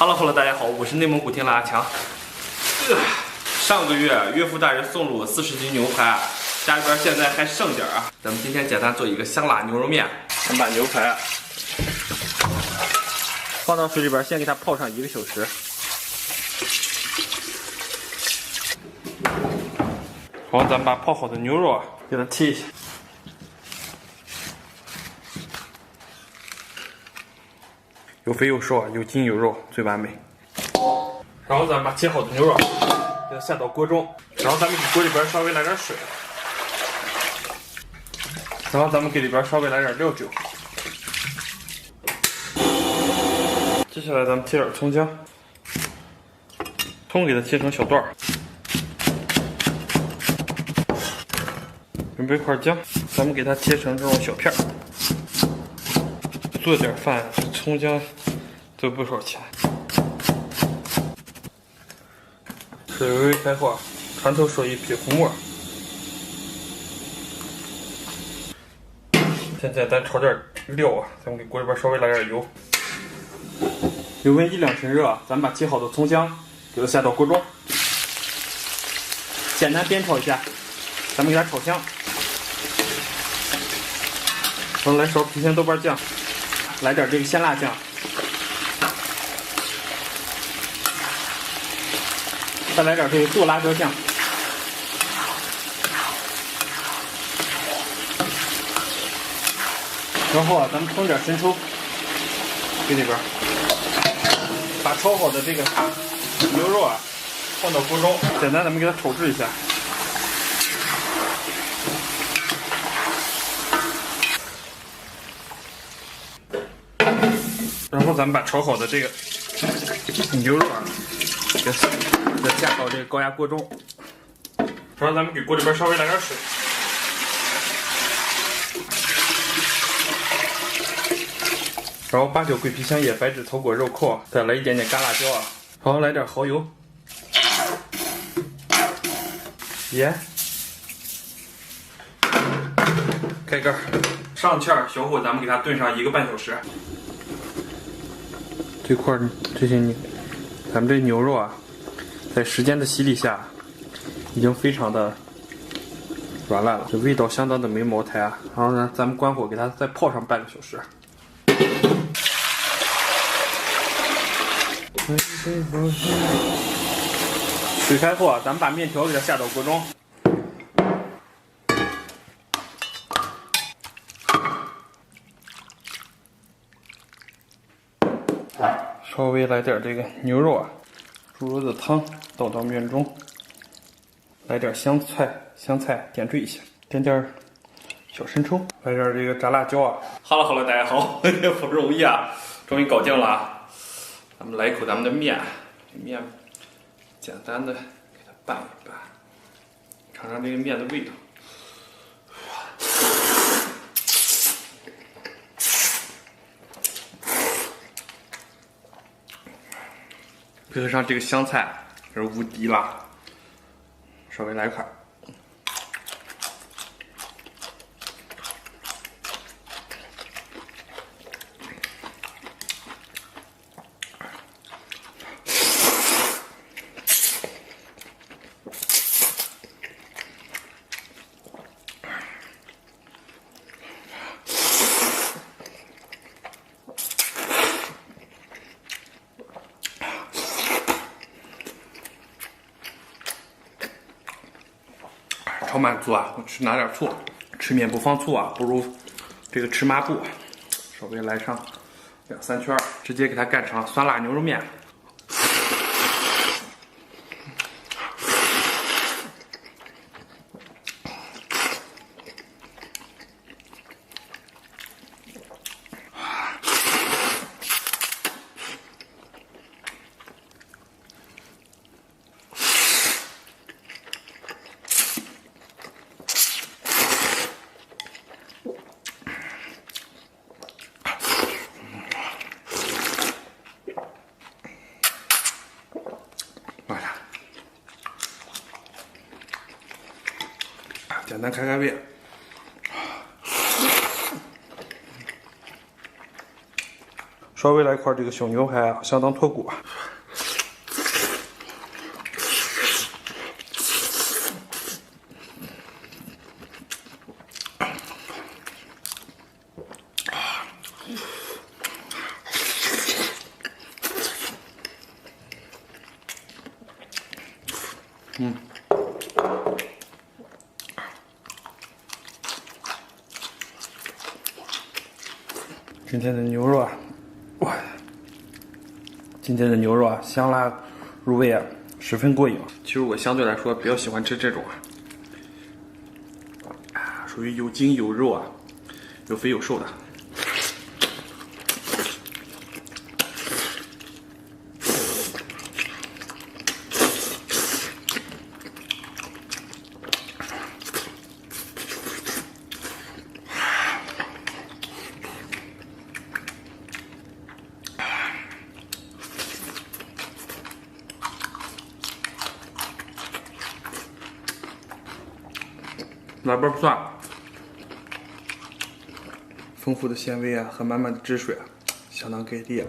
Hello，大家好，我是内蒙古听的阿强。上个月岳父大人送了我40斤牛排，家里边现在还剩点啊。咱们今天简单做一个香辣牛肉面。咱们把牛排放到水里边，先给它泡上1个小时。然后咱们把泡好的牛肉给它切一下。 有肥有瘦，有筋有肉，最完美。然后咱们把切好的牛肉给它下到锅中，然后咱们给锅里边稍微来点水，然后咱们给里边稍微来点料酒。接下来咱们切点葱姜，葱给它切成小段儿。准备块姜，咱们给它切成这种小片儿。 做点饭，葱姜都不少钱。水微微开后，船头说一匹红末。现在咱炒点料啊，咱们给锅里边稍微来点油，油温1、2成热，咱们把切好的葱姜给它下到锅中，简单煸炒一下，咱们给它炒香。然后来勺郫县豆瓣酱。 来点这个鲜辣酱，再来点这个剁辣椒酱，然后咱们烹点生抽，给里边，把焯好的这个牛肉放到锅中，简单咱们给它炒制一下。 然后咱们把炒好的这个牛肉给下到这个高压锅中，然后咱们给锅里边稍微来点水，然后8角、桂皮、香叶、白芷、草果、肉蔻，再来一点点干辣椒啊，然后来点蚝油、盐，开盖，上气儿，小火咱们给它炖上1个半小时。 这块这些咱们这牛肉啊，在时间的洗礼下，已经非常的软烂了，这味道相当的没茅台啊。然后呢，咱们关火给它再泡上半个小时。水开后啊，咱们把面条给它下到锅中。 稍微来点这个牛肉啊，猪肉的汤倒到面中，来点香菜点缀一下，点点小生抽，来点这个炸辣椒啊。好了，大家好，不容易啊，终于搞定了啊。咱们来一口咱们的面，这面简单的给它拌一拌，尝尝这个面的味道。 配合上这个香菜，这是无敌了。稍微来一块。超满足啊！我去拿点醋，吃面不放醋啊，不如这个吃抹布，稍微来上2、3圈，直接给它干成酸辣牛肉面。简单开开胃。稍微来块这个小牛排啊，相当脱骨啊。今天的牛肉啊，哇！今天的牛肉啊，香辣入味啊，十分过瘾。其实我相对来说比较喜欢吃这种属于有筋有肉啊，有肥有瘦的。哪瓣不算，丰富的纤维啊和满满的汁水啊，相当给力啊！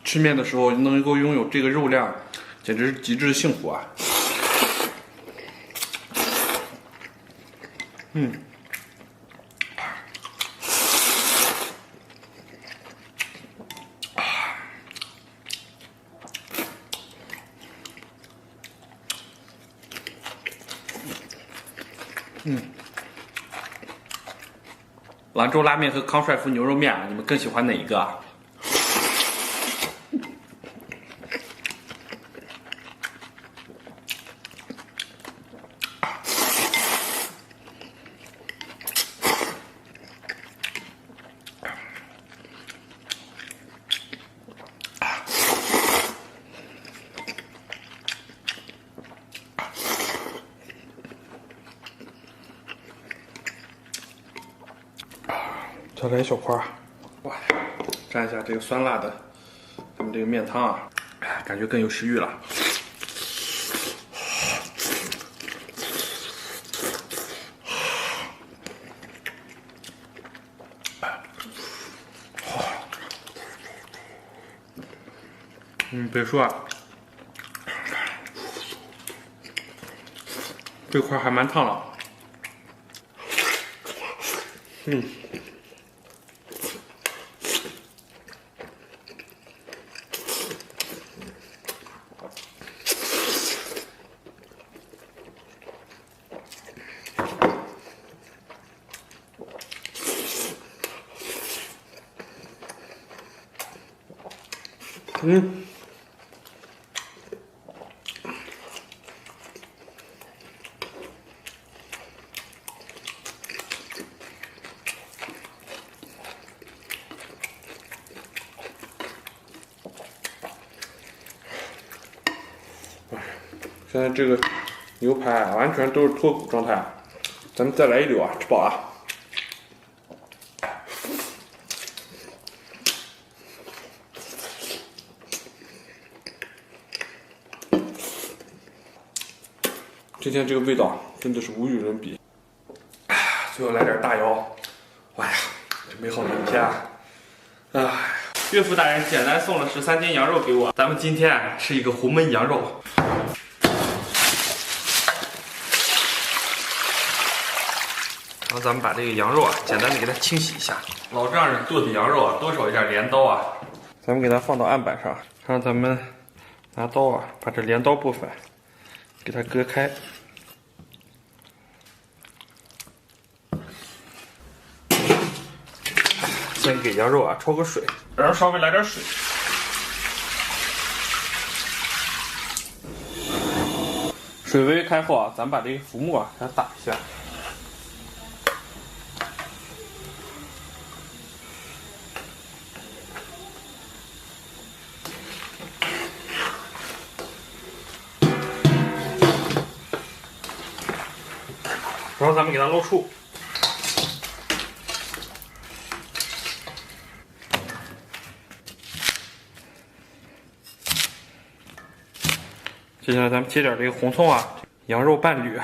吃面的时候能够拥有这个肉量，简直是极致幸福啊！兰州拉面和康帅傅牛肉面啊，你们更喜欢哪一个啊？再来一小块儿，哇！蘸一下这个酸辣的咱们这个面汤啊，感觉更有食欲了。别说啊，这块还蛮烫的。现在这个牛排啊，完全都是脱骨状态，咱们再来一溜啊，吃饱了。今天这个味道真的是无与伦比。最后来点大窑，哎呀，这美好的一天啊！岳父大人简单送了13斤羊肉给我，咱们今天吃一个红焖羊肉。然后咱们把这个羊肉简单的给它清洗一下。老丈人剁的羊肉多少有点镰刀咱们给它放到案板上，让咱们拿刀把这镰刀部分给它割开。先给羊肉焯个水，然后稍微来点水。水微微开后咱们把这个浮沫给它打一下。然后咱们给它捞出。接下来咱们切点这个红葱羊肉半缕。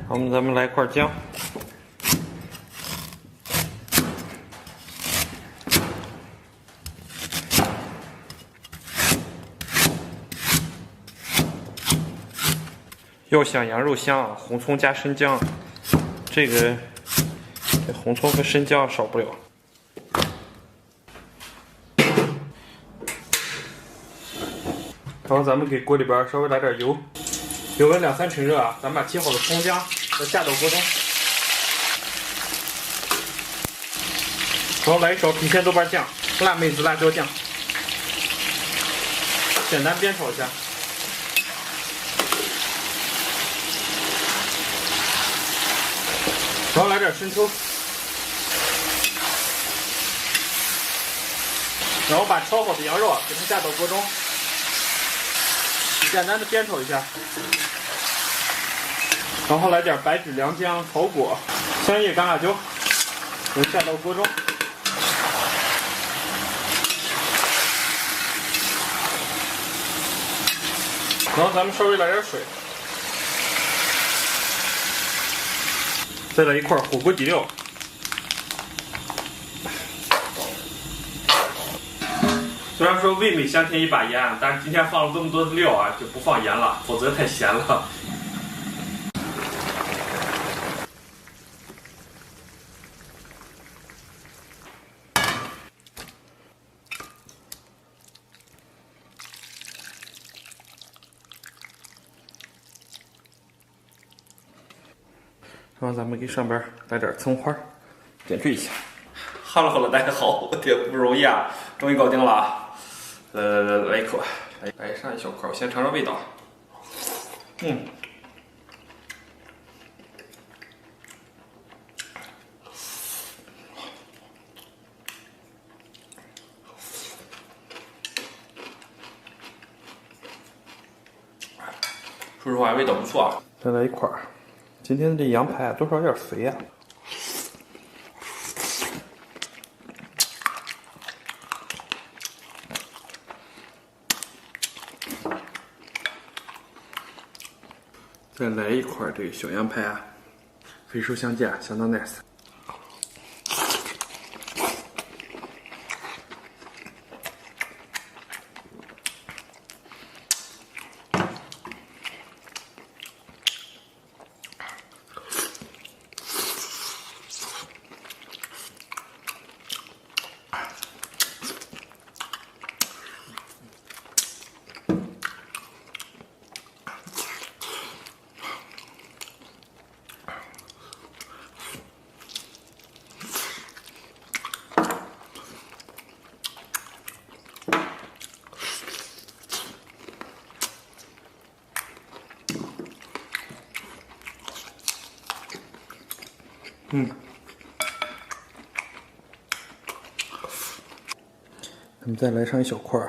然后咱们来一块姜。要想羊肉香红葱加生姜，这红葱和生姜少不了。然后咱们给锅里边稍微来点油，油温2、3成热咱们把切好的葱姜再下到锅中，然后来一勺郫县豆瓣酱、辣妹子辣椒酱，简单煸炒一下。然后来点生抽，然后把焯好的羊肉给它下到锅中，简单的煸炒一下。然后来点白芷、良姜、草果、香叶、干辣椒，给它下到锅中。然后咱们稍微来点水。再来一块火锅底料，虽然说味美香甜一把盐，但是今天放了这么多的料就不放盐了，否则太咸了。然后咱们给上边来点葱花，点缀一下。Hello， 大家好，这不容易终于搞定了来一口，来上一小块，我先尝尝味道。说实话，味道不错再来一块。今天的这羊排多少有点肥再来一块这个小羊排肥瘦相间，相当 nice。咱们再来上一小块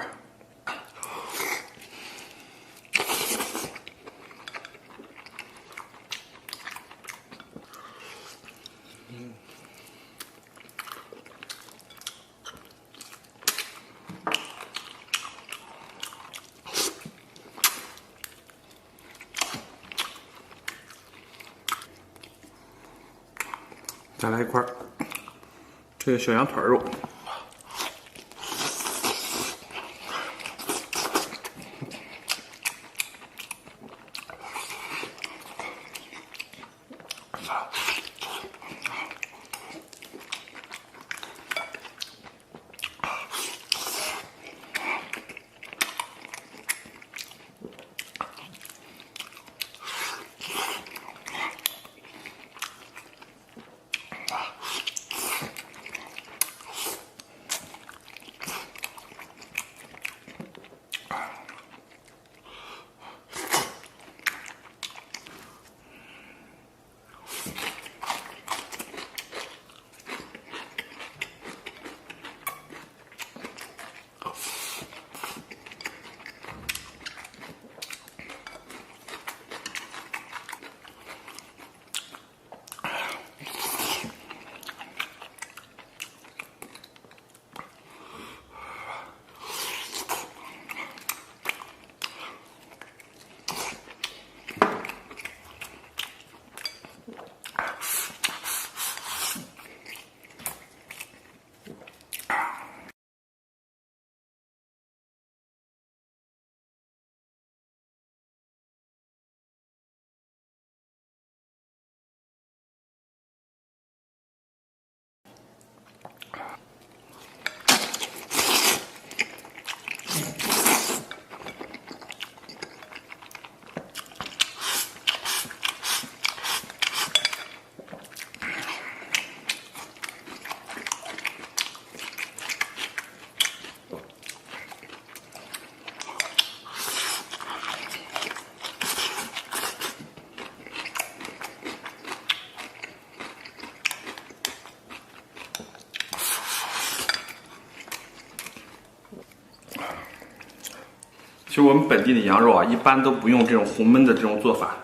再来一块这个小羊腿肉。其实我们本地的羊肉啊，一般都不用这种红焖的这种做法。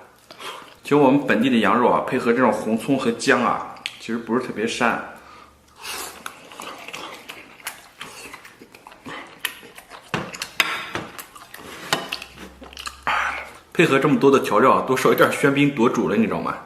其实我们本地的羊肉啊，配合这种红葱和姜啊，其实不是特别膻。配合这么多的调料，都少一点喧宾夺主了，你知道吗？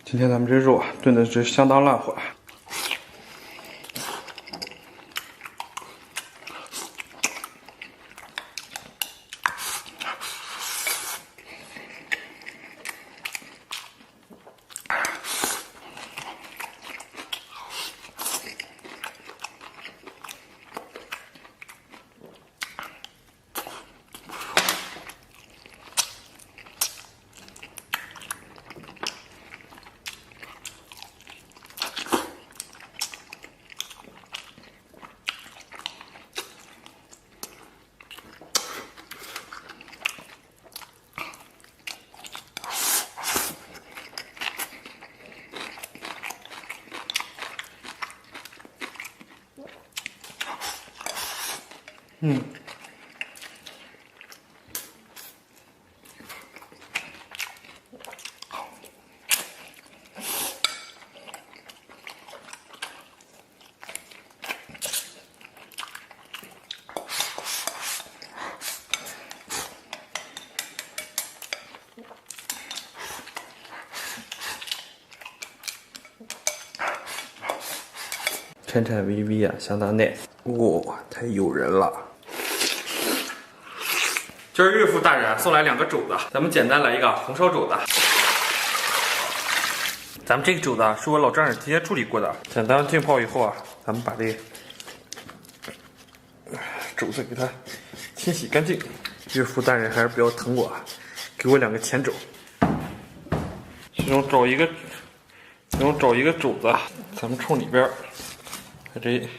今天咱们这肉啊炖的是相当烂火。颤颤巍巍啊，相当 nice。哇，太诱人了！今儿岳父大人送来2个肘子，咱们简单来一个红烧肘子。咱们这个肘子是我老丈人提前处理过的，简单浸泡以后啊，咱们把这个肘子给它清洗干净。岳父大人还是比较疼我，给我2个前肘。其中找一个肘子，咱们冲里边把这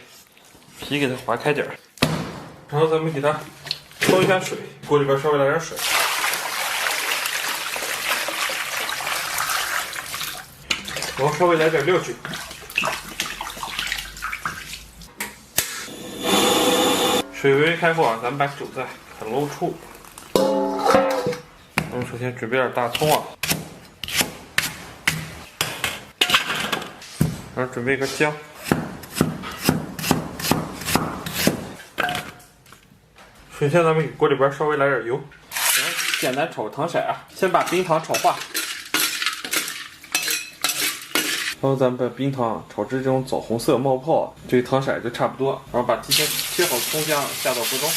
皮给它划开点，然后咱们给它焯一下水，锅里边稍微来点水。然后稍微来点料酒，水微微开后啊，咱们把肘子给它捞出。我们首先准备点大葱啊，然后准备个姜，首先咱们给锅里边稍微来点油，然后简单炒个糖色啊，先把冰糖炒化。然后咱们把冰糖炒至这种枣红色冒泡，这个糖色就差不多。然后把提前切好葱姜下到锅中，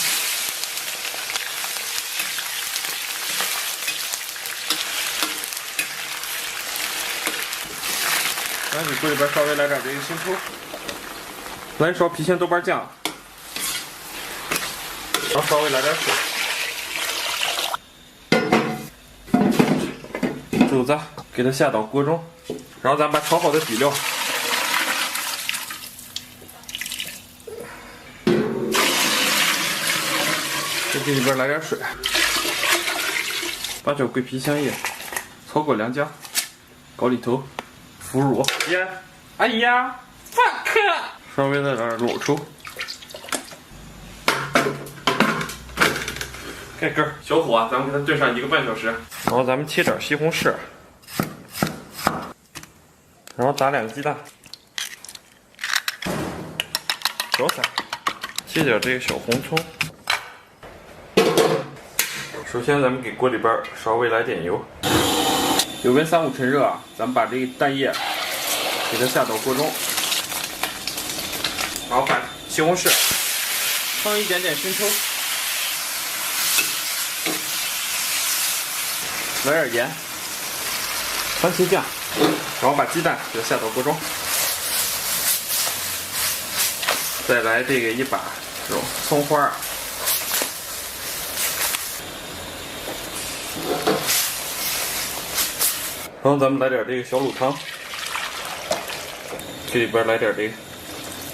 然后给锅里边稍微来点这个生抽，来一勺郫县豆瓣酱，然后稍微来点水，肘子给它下到锅中。然后咱们把炒好的底料，在这里边来点水，八角、桂皮、香叶、草果、良姜、高丽头、腐乳、盐，哎呀 ，fuck， 稍微的点老抽，盖盖儿，小火，咱们给它炖上1个半小时。然后咱们切点西红柿。然后打2个鸡蛋，小撒，切点这个小红葱。首先咱们给锅里边稍微来点油，油温3、5成热啊，咱们把这个蛋液给它下到锅中，然后把西红柿放一点点生抽，来点盐，番茄酱。然后把鸡蛋给它下到锅中，再来这个1把这种葱花，然后咱们来点这个小卤汤，这里边来点这个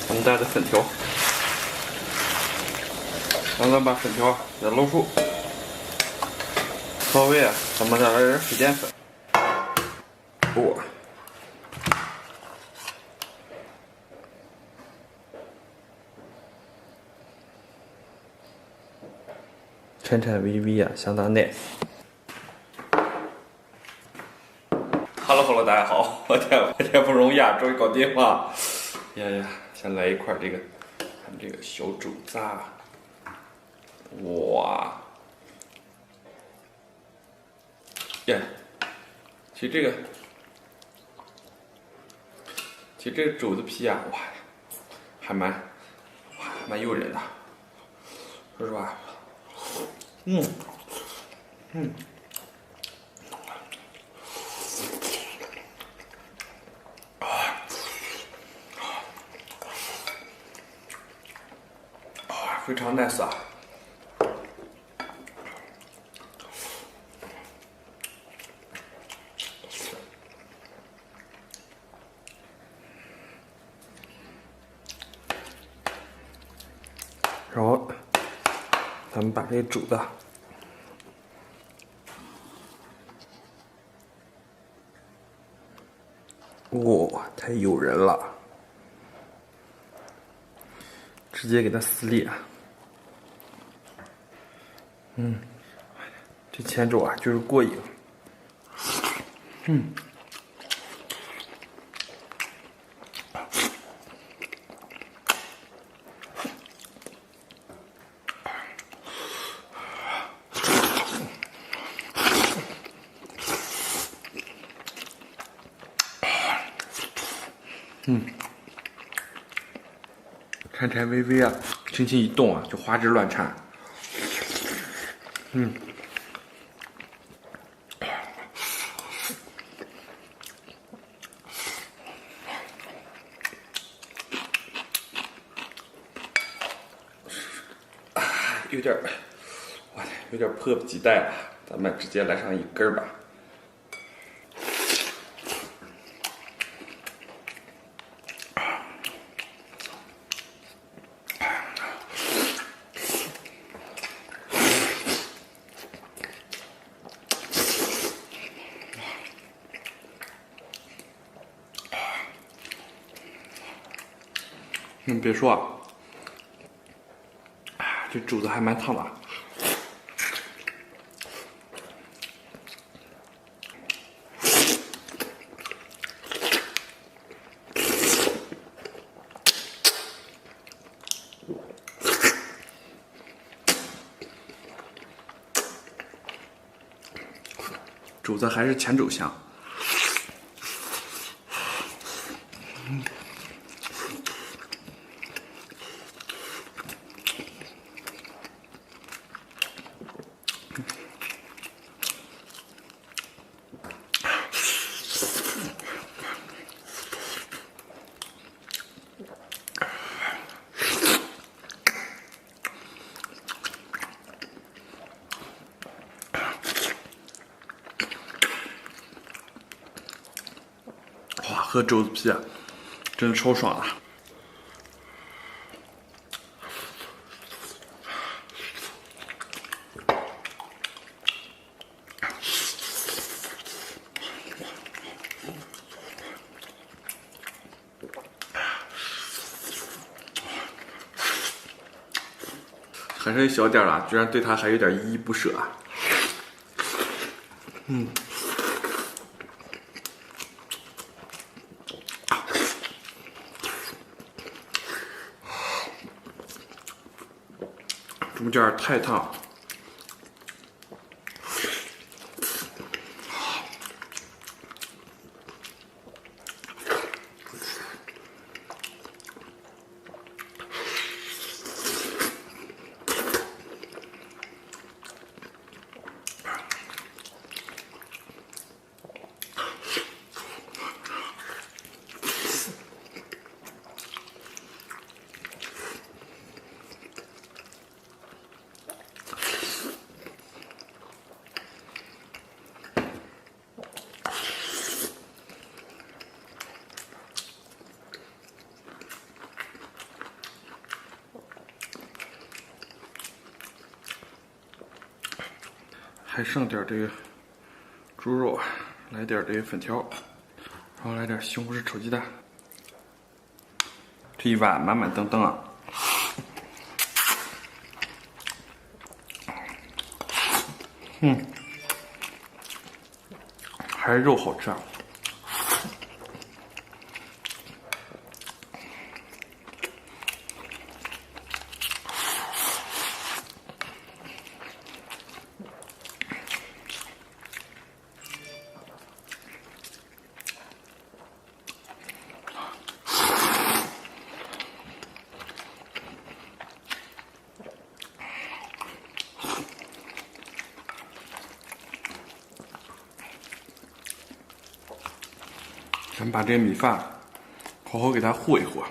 咱们带的粉条，然后咱们把粉条给它捞出，稍微啊，咱们再来点水淀粉，颤颤巍巍啊，相当 nice。Hello， 大家好，我天不容易啊，终于搞定了。呀，先来一块这个，看这个小肘子，哇，耶，其实这个肘子皮啊，哇，还蛮诱人的，说实话。非常 nice 啊！然后咱们把这个肘子。哇，太诱人了！直接给它撕裂。这前肘啊，就是过瘾。颤颤巍巍啊，轻轻一动啊，就花枝乱颤。有点迫不及待了，咱们直接来上一根吧。别说啊，这肘子还蛮烫的。肘子还是前肘香。哇，喝肘子皮，真的超爽啊！还剩一小点了，居然对它还有点依依不舍啊！中间太烫。还剩点这个猪肉，来点这个粉条，然后来点西红柿炒鸡蛋。这一碗满满登登啊！还是肉好吃啊！咱们把这个米饭好好给它和一和。